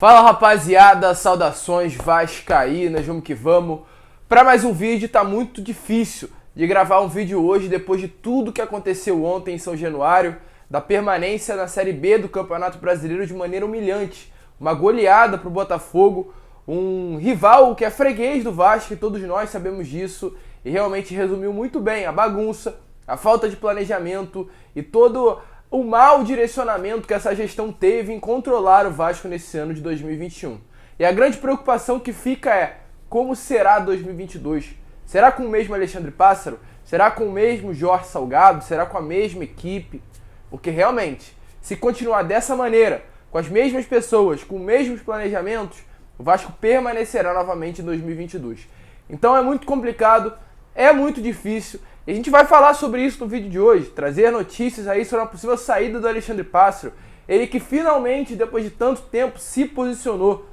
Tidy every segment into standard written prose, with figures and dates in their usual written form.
Fala rapaziada, saudações vascaínas, vamos que vamos. Para mais um vídeo, tá muito difícil de gravar um vídeo hoje depois de tudo que aconteceu ontem em São Januário, da permanência na Série B do Campeonato Brasileiro de maneira humilhante. Uma goleada pro Botafogo, um rival que é freguês do Vasco, e todos nós sabemos disso, e realmente resumiu muito bem a bagunça, a falta de planejamento e todo o mau direcionamento que essa gestão teve em controlar o Vasco nesse ano de 2021. E a grande preocupação que fica é: como será 2022? Será com o mesmo Alexandre Pássaro? Será com o mesmo Jorge Salgado? Será com a mesma equipe? Porque realmente, se continuar dessa maneira, com as mesmas pessoas, com os mesmos planejamentos, o Vasco permanecerá novamente em 2022. Então é muito complicado, é muito difícil. E a gente vai falar sobre isso no vídeo de hoje, trazer notícias aí sobre a possível saída do Alexandre Pássaro. Ele que finalmente, depois de tanto tempo, se posicionou,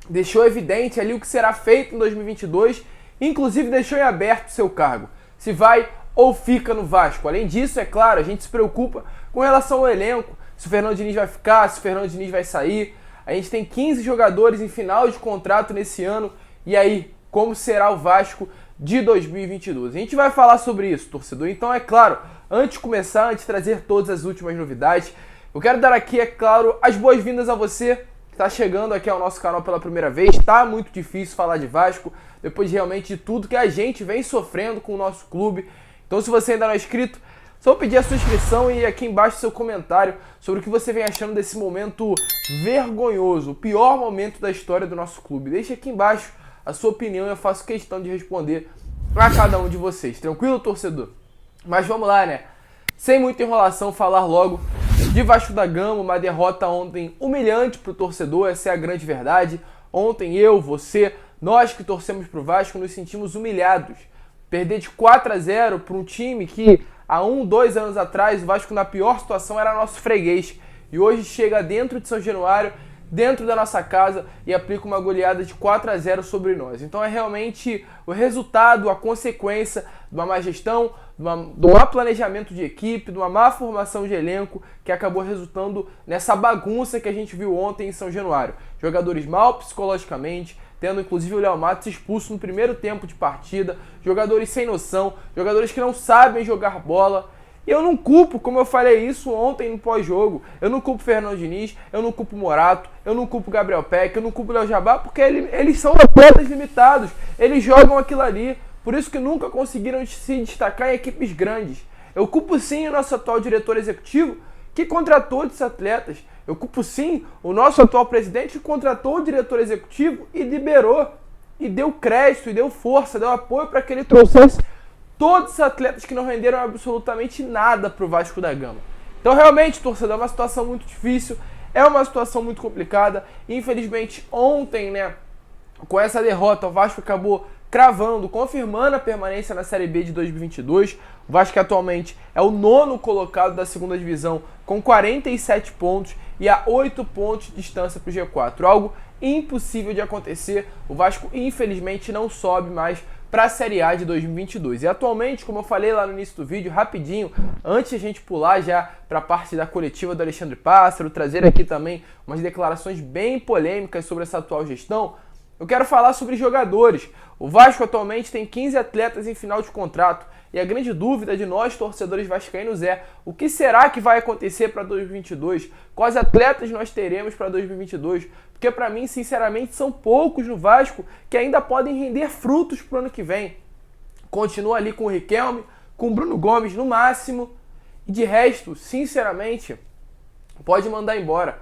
deixou evidente ali o que será feito em 2022, inclusive deixou em aberto o seu cargo, se vai ou fica no Vasco. Além disso, é claro, a gente se preocupa com relação ao elenco, se o Fernando Diniz vai ficar, se o Fernando Diniz vai sair. A gente tem 15 jogadores em final de contrato nesse ano, e aí, como será o Vasco de 2022. A gente vai falar sobre isso, torcedor. Então, é claro, antes de começar, antes de trazer todas as últimas novidades, eu quero dar aqui, é claro, as boas-vindas a você que está chegando aqui ao nosso canal pela primeira vez. Tá muito difícil falar de Vasco, depois realmente de tudo que a gente vem sofrendo com o nosso clube. Então, se você ainda não é inscrito, só pedir a sua inscrição e aqui embaixo seu comentário sobre o que você vem achando desse momento vergonhoso, o pior momento da história do nosso clube. Deixe aqui embaixo a sua opinião e eu faço questão de responder a cada um de vocês. Tranquilo, torcedor? Mas vamos lá, né? Sem muita enrolação, falar logo de Vasco da Gama, uma derrota ontem humilhante pro torcedor, essa é a grande verdade. Ontem eu, você, nós que torcemos pro Vasco nos sentimos humilhados. Perder de 4-0 para um time que há 2 anos atrás o Vasco na pior situação era nosso freguês. E hoje chega dentro de São Januário, dentro da nossa casa, e aplica uma goleada de 4-0 sobre nós. Então é realmente o resultado, a consequência de uma má gestão, de um má planejamento de equipe, de uma má formação de elenco, que acabou resultando nessa bagunça que a gente viu ontem em São Januário. Jogadores mal psicologicamente, tendo inclusive o Léo Matos expulso no primeiro tempo de partida, jogadores sem noção, jogadores que não sabem jogar bola. E eu não culpo, como eu falei isso ontem no pós-jogo, eu não culpo o Fernando Diniz, eu não culpo o Morato, eu não culpo o Gabriel Peck, eu não culpo o Léo Jabá, porque eles são atletas limitados, eles jogam aquilo ali, por isso que nunca conseguiram se destacar em equipes grandes. Eu culpo sim o nosso atual diretor executivo, que contratou esses atletas. Eu culpo sim o nosso atual presidente, que contratou o diretor executivo e liberou, e deu crédito, e deu força, deu apoio para que ele trouxesse todos os atletas que não renderam absolutamente nada pro Vasco da Gama. Então realmente, torcedor, é uma situação muito difícil, é uma situação muito complicada. Infelizmente ontem, né, com essa derrota, o Vasco acabou cravando, confirmando a permanência na Série B de 2022. O Vasco atualmente é o 9º colocado da segunda divisão com 47 pontos e a 8 pontos de distância para o G4. Algo impossível de acontecer. O Vasco infelizmente não sobe mais para a Série A de 2022. E atualmente, como eu falei lá no início do vídeo, rapidinho, antes de a gente pular já para a parte da coletiva do Alexandre Pássaro, trazer aqui também umas declarações bem polêmicas sobre essa atual gestão, eu quero falar sobre jogadores. O Vasco atualmente tem 15 atletas em final de contrato. E a grande dúvida de nós, torcedores vascaínos, é: o que será que vai acontecer para 2022? Quais atletas nós teremos para 2022? Porque para mim, sinceramente, são poucos no Vasco que ainda podem render frutos para o ano que vem. Continua ali com o Riquelme, com o Bruno Gomes no máximo. E de resto, sinceramente, pode mandar embora.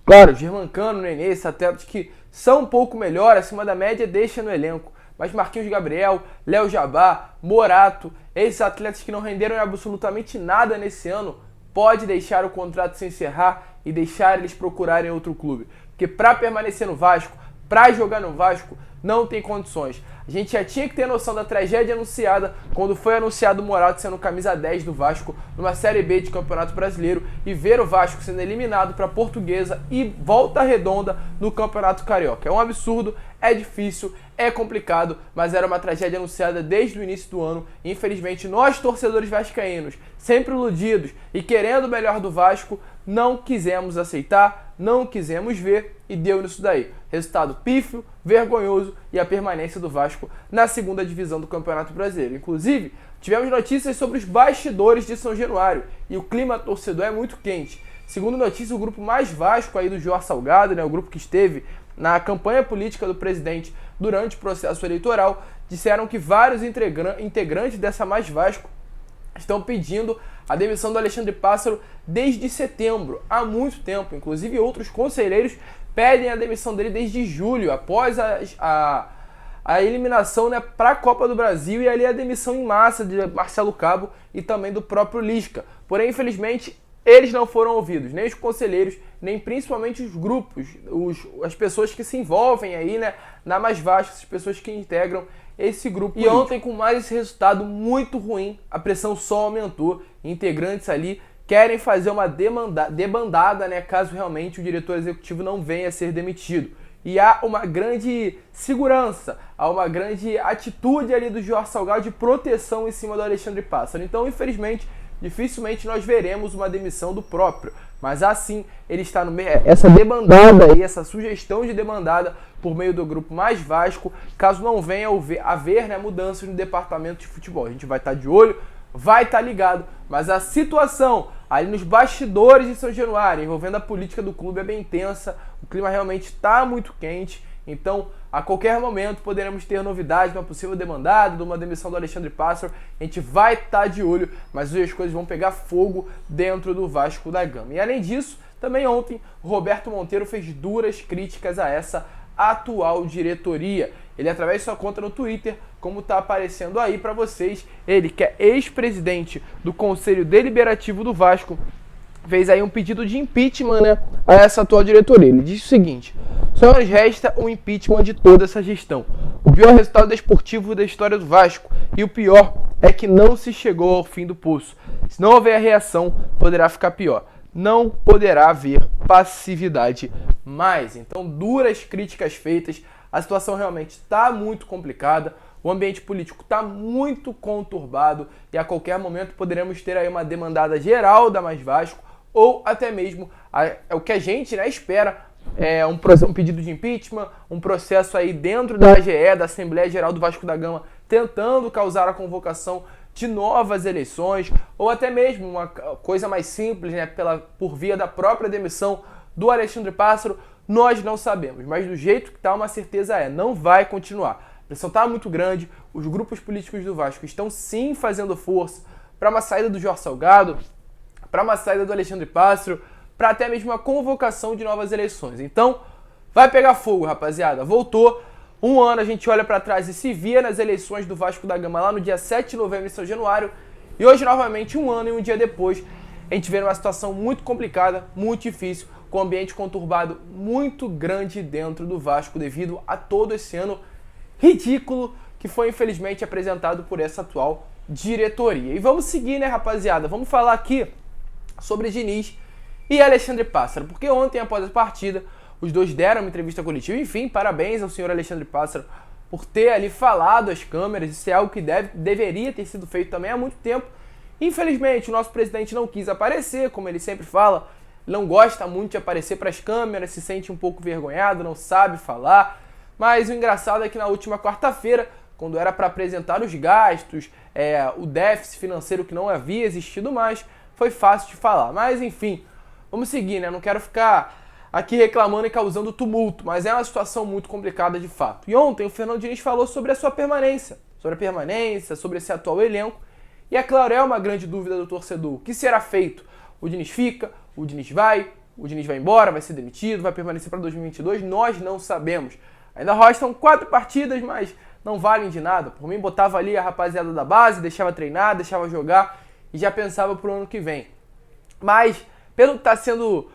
Claro, Germancano, Nenê, esses atletas que são um pouco melhor, acima da média, deixa no elenco. Mas Marquinhos Gabriel, Léo Jabá, Morato, esses atletas que não renderam absolutamente nada nesse ano, pode deixar o contrato se encerrar e deixar eles procurarem outro clube. Porque para permanecer no Vasco, para jogar no Vasco, não tem condições. A gente já tinha que ter noção da tragédia anunciada quando foi anunciado o Morato sendo camisa 10 do Vasco numa Série B de Campeonato Brasileiro e ver o Vasco sendo eliminado para a Portuguesa e Volta Redonda no Campeonato Carioca. É um absurdo, é difícil, é complicado, mas era uma tragédia anunciada desde o início do ano. Infelizmente, nós, torcedores vascaínos, sempre iludidos e querendo o melhor do Vasco, não quisemos aceitar, não quisemos ver e deu nisso daí. Resultado pífio, vergonhoso e a permanência do Vasco na segunda divisão do Campeonato Brasileiro. Inclusive, tivemos notícias sobre os bastidores de São Januário e o clima torcedor é muito quente. Segundo notícia, o grupo mais Vasco aí do Jorge Salgado, né, o grupo que esteve na campanha política do presidente durante o processo eleitoral, disseram que vários integrantes dessa Mais Vasco estão pedindo a demissão do Alexandre Pássaro desde setembro, há muito tempo. Inclusive, outros conselheiros pedem a demissão dele desde julho, após a eliminação, né, para a Copa do Brasil e ali a demissão em massa de Marcelo Cabo e também do próprio Lisca. Porém, infelizmente, eles não foram ouvidos, nem os conselheiros, nem principalmente os grupos, as pessoas que se envolvem aí, né, na Mais Vasco, as pessoas que integram esse grupo. E ontem, com mais esse resultado muito ruim, a pressão só aumentou. Integrantes ali querem fazer uma debandada, né, caso realmente o diretor executivo não venha a ser demitido. E há uma grande segurança, há uma grande atitude ali do Jorge Salgado de proteção em cima do Alexandre Pássaro. Então, infelizmente, dificilmente nós veremos uma demissão do próprio. Mas assim, ele está no meio. Essa debandada e essa sugestão de debandada por meio do grupo Mais Vasco, caso não venha haver, né, mudanças no departamento de futebol. A gente vai estar de olho, vai estar ligado, mas a situação ali nos bastidores de São Januário, envolvendo a política do clube, é bem tensa. O clima realmente está muito quente. Então, a qualquer momento poderemos ter novidades de uma possível demandada, de uma demissão do Alexandre Pássaro. A gente vai estar de olho, mas as coisas vão pegar fogo dentro do Vasco da Gama. E além disso, também ontem, o Roberto Monteiro fez duras críticas a essa atual diretoria. Ele, através de sua conta no Twitter, como está aparecendo aí para vocês, ele, que é ex-presidente do Conselho Deliberativo do Vasco, fez aí um pedido de impeachment, né, a essa atual diretoria. Ele diz o seguinte: só nos resta um impeachment de toda essa gestão. O pior resultado desportivo da história do Vasco. E o pior é que não se chegou ao fim do poço. Se não houver reação, poderá ficar pior. Não poderá haver passividade mais. Então, duras críticas feitas. A situação realmente está muito complicada. O ambiente político está muito conturbado. E a qualquer momento poderemos ter aí uma demandada geral da Mais Vasco. Ou até mesmo o que a gente, né, espera, um pedido de impeachment, um processo aí dentro da AGE, da Assembleia Geral do Vasco da Gama, tentando causar a convocação de novas eleições, ou até mesmo uma coisa mais simples, né, por via da própria demissão do Alexandre Pássaro. Nós não sabemos, mas do jeito que está, uma certeza não vai continuar. A pressão está muito grande, os grupos políticos do Vasco estão sim fazendo força para uma saída do Jorge Salgado, para uma saída do Alexandre Pássaro, para até mesmo a convocação de novas eleições. Então, vai pegar fogo, rapaziada. Voltou. Um ano a gente olha para trás e se via nas eleições do Vasco da Gama lá no dia 7 de novembro em São Januário. E hoje, novamente, um ano e um dia depois, a gente vê uma situação muito complicada, muito difícil, com um ambiente conturbado muito grande dentro do Vasco, devido a todo esse ano ridículo que foi, infelizmente, apresentado por essa atual diretoria. E vamos seguir, né, rapaziada? Vamos falar aqui sobre Diniz e Alexandre Pássaro, porque ontem, após a partida, os dois deram uma entrevista coletiva. Enfim, parabéns ao senhor Alexandre Pássaro por ter ali falado às câmeras. Isso é algo que deveria ter sido feito também há muito tempo. Infelizmente, o nosso presidente não quis aparecer, como ele sempre fala, não gosta muito de aparecer para as câmeras, se sente um pouco vergonhado, não sabe falar. Mas o engraçado é que na última quarta-feira, quando era para apresentar os gastos, o déficit financeiro que não havia existido mais, foi fácil de falar. Mas enfim, vamos seguir, né? Não quero ficar aqui reclamando e causando tumulto, mas é uma situação muito complicada de fato. E ontem o Fernando Diniz falou sobre a sua permanência, sobre esse atual elenco. E é claro, é uma grande dúvida do torcedor. O que será feito? O Diniz fica, o Diniz vai embora, vai ser demitido, vai permanecer para 2022? Nós não sabemos. Ainda restam 4 partidas, mas não valem de nada. Por mim, botava ali a rapaziada da base, deixava treinar, deixava jogar e já pensava pro ano que vem. Mas, pelo que está sendo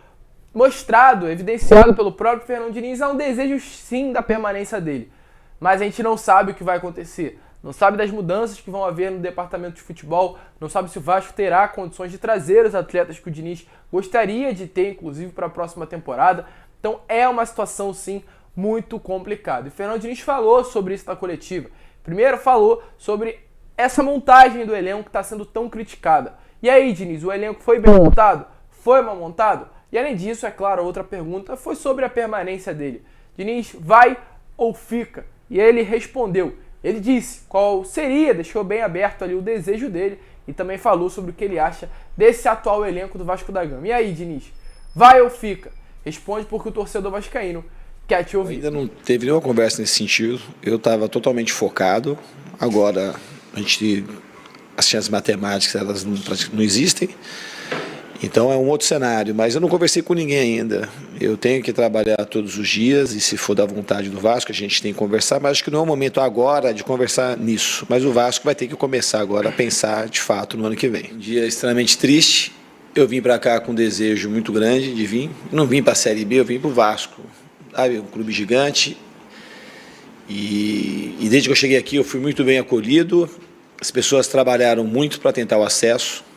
mostrado, evidenciado pelo próprio Fernando Diniz, há um desejo sim da permanência dele. Mas a gente não sabe o que vai acontecer. Não sabe das mudanças que vão haver no departamento de futebol, não sabe se o Vasco terá condições de trazer os atletas que o Diniz gostaria de ter, inclusive, para a próxima temporada. Então é uma situação, sim, muito complicada. E o Fernando Diniz falou sobre isso na coletiva. Primeiro falou sobre essa montagem do elenco que está sendo tão criticada. E aí, Diniz, o elenco foi bem montado? foi mal montado? E além disso, é claro, outra pergunta foi sobre a permanência dele. Diniz vai ou fica? E ele respondeu. Ele disse qual seria, deixou bem aberto ali o desejo dele e também falou sobre o que ele acha desse atual elenco do Vasco da Gama. E aí, Diniz, vai ou fica? Responde porque o torcedor vascaíno quer te ouvir. Ainda não teve nenhuma conversa nesse sentido. Eu estava totalmente focado. Agora, as chances matemáticas elas não existem. Então é um outro cenário, mas eu não conversei com ninguém ainda. Eu tenho que trabalhar todos os dias e se for da vontade do Vasco, a gente tem que conversar, mas acho que não é o momento agora de conversar nisso. Mas o Vasco vai ter que começar agora a pensar de fato no ano que vem. Um dia extremamente triste, eu vim para cá com um desejo muito grande de vir. Não vim para a Série B, eu vim para o Vasco. Sabe, um clube gigante. E desde que eu cheguei aqui eu fui muito bem acolhido. As pessoas trabalharam muito para tentar o acesso.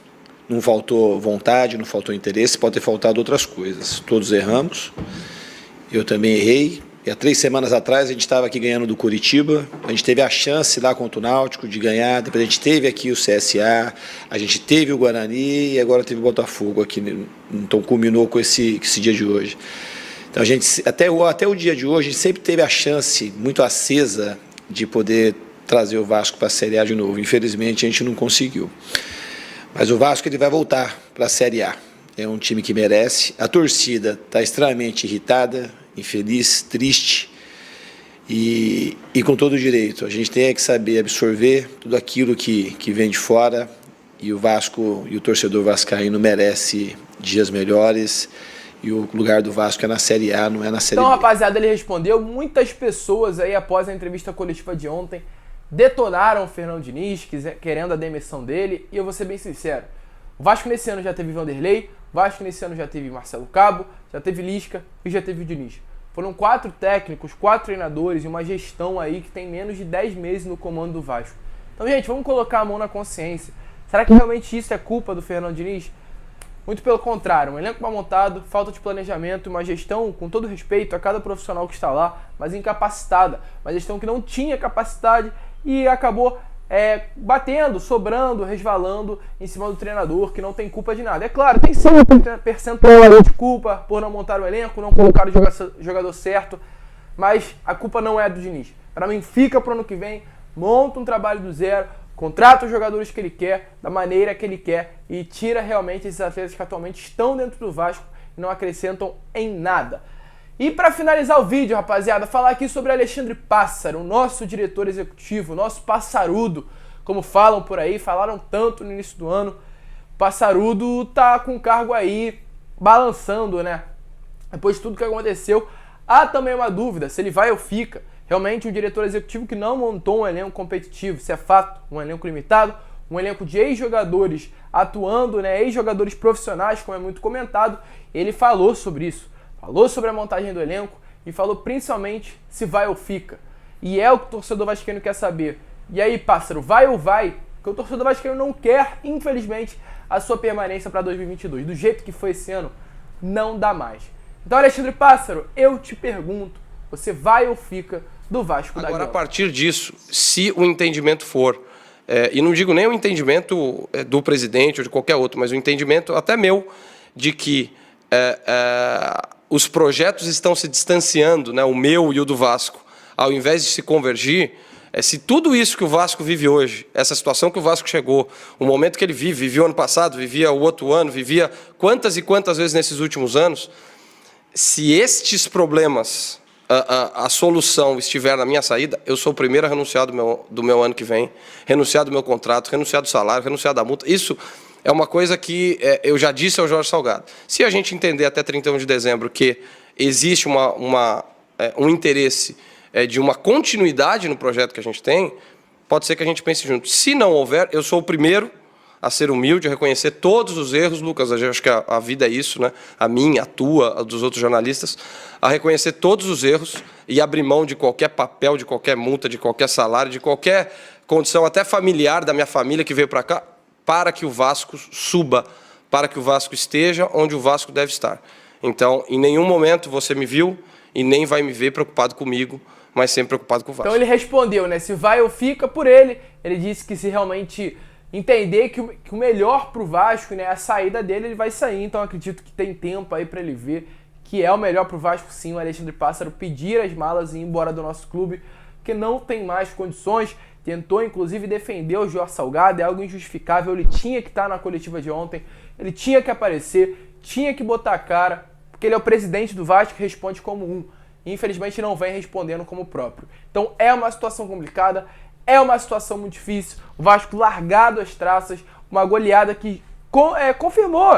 Não faltou vontade, não faltou interesse, pode ter faltado outras coisas. Todos erramos, eu também errei. E há 3 semanas atrás a gente estava aqui ganhando do Curitiba, a gente teve a chance lá contra o Náutico de ganhar, depois a gente teve aqui o CSA, a gente teve o Guarani e agora teve o Botafogo aqui, então culminou com esse dia de hoje. Então a gente, até o dia de hoje, a gente sempre teve a chance muito acesa de poder trazer o Vasco para a Série A de novo. Infelizmente a gente não conseguiu. Mas o Vasco ele vai voltar para a Série A. É um time que merece. A torcida está extremamente irritada, infeliz, triste e com todo o direito. A gente tem que saber absorver tudo aquilo que vem de fora e o Vasco e o torcedor vascaíno merece dias melhores e o lugar do Vasco é na Série A, não é na Série B. Então, rapaziada, ele respondeu. Muitas pessoas aí após a entrevista coletiva de ontem detonaram o Fernando Diniz, querendo a demissão dele, e eu vou ser bem sincero. O Vasco nesse ano já teve Vanderlei, o Vasco nesse ano já teve Marcelo Cabo, já teve Lisca e já teve o Diniz. Foram 4 técnicos, 4 treinadores e uma gestão aí que tem menos de 10 meses no comando do Vasco. Então, gente, vamos colocar a mão na consciência. Será que realmente isso é culpa do Fernando Diniz? Muito pelo contrário, um elenco mal montado, falta de planejamento, uma gestão, com todo respeito a cada profissional que está lá, mas incapacitada. Uma gestão que não tinha capacidade e acabou batendo, sobrando, resvalando em cima do treinador, que não tem culpa de nada. É claro, tem sim um percentual de culpa por não montar o elenco, não colocar o jogador certo, mas a culpa não é do Diniz. Para mim, fica para o ano que vem, monta um trabalho do zero, contrata os jogadores que ele quer, da maneira que ele quer e tira realmente esses atletas que atualmente estão dentro do Vasco e não acrescentam em nada. E para finalizar o vídeo, rapaziada, falar aqui sobre Alexandre Pássaro, o nosso diretor executivo, o nosso passarudo, como falam por aí, falaram tanto no início do ano. O passarudo tá com o cargo aí balançando, né? Depois de tudo que aconteceu, há também uma dúvida se ele vai ou fica. Realmente um diretor executivo que não montou um elenco competitivo, se é fato, um elenco limitado, um elenco de ex-jogadores atuando, né? Ex-jogadores profissionais, como é muito comentado, ele falou sobre isso. Falou sobre a montagem do elenco e falou principalmente se vai ou fica. E é o que o torcedor vascaíno quer saber. E aí, Pássaro, vai ou vai? Porque o torcedor vascaíno não quer, infelizmente, a sua permanência para 2022. Do jeito que foi esse ano, não dá mais. Então, Alexandre Pássaro, eu te pergunto, você vai ou fica do Vasco da Gama? Agora, a partir disso, se o entendimento for, e não digo nem o entendimento do presidente ou de qualquer outro, mas o entendimento até meu, de que os projetos estão se distanciando, né, o meu e o do Vasco, ao invés de se convergir, se tudo isso que o Vasco vive hoje, essa situação que o Vasco chegou, o momento que ele vivia o ano passado, vivia o outro ano, vivia quantas e quantas vezes nesses últimos anos, se estes problemas, a solução estiver na minha saída, eu sou o primeiro a renunciar do meu ano que vem, renunciar do meu contrato, renunciar do salário, renunciar da multa. Isso é uma coisa que eu já disse ao Jorge Salgado. Se a gente entender até 31 de dezembro que existe um interesse de uma continuidade no projeto que a gente tem, pode ser que a gente pense junto. Se não houver, eu sou o primeiro a ser humilde, a reconhecer todos os erros, Lucas, eu acho que a vida é isso, né? A minha, a tua, a dos outros jornalistas, a reconhecer todos os erros e abrir mão de qualquer papel, de qualquer multa, de qualquer salário, de qualquer condição, até familiar da minha família que veio para cá, para que o Vasco suba, para que o Vasco esteja onde o Vasco deve estar. Então, em nenhum momento você me viu e nem vai me ver preocupado comigo, mas sempre preocupado com o Vasco. Então ele respondeu, né? Se vai ou fica por ele. Ele disse que se realmente entender que o melhor pro Vasco, né, a saída dele, ele vai sair. Então acredito que tem tempo aí para ele ver que é o melhor pro Vasco, sim, o Alexandre Pássaro pedir as malas e ir embora do nosso clube, porque não tem mais condições. Tentou, inclusive, defender o Jorge Salgado, é algo injustificável. Ele tinha que estar na coletiva de ontem, ele tinha que aparecer, tinha que botar a cara, porque ele é o presidente do Vasco e responde como um. E, infelizmente, não vem respondendo como próprio. Então, é uma situação complicada, é uma situação muito difícil. O Vasco largado as traças, uma goleada que confirmou,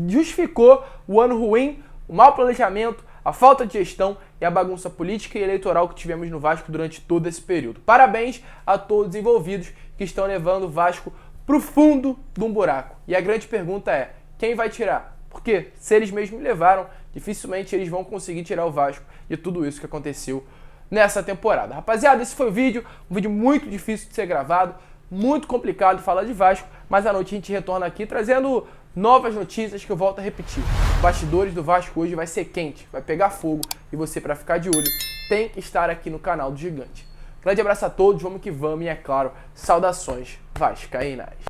justificou o ano ruim, o mau planejamento, a falta de gestão e a bagunça política e eleitoral que tivemos no Vasco durante todo esse período. Parabéns a todos os envolvidos que estão levando o Vasco pro fundo de um buraco. E a grande pergunta é, quem vai tirar? Porque se eles mesmos levaram, dificilmente eles vão conseguir tirar o Vasco de tudo isso que aconteceu nessa temporada. Rapaziada, esse foi o vídeo, um vídeo muito difícil de ser gravado, muito complicado de falar de Vasco, mas à noite a gente retorna aqui trazendo novas notícias que eu volto a repetir. Bastidores do Vasco hoje vai ser quente, vai pegar fogo e você, para ficar de olho, tem que estar aqui no canal do Gigante. Grande abraço a todos, vamos que vamos e, é claro, saudações vascaínas.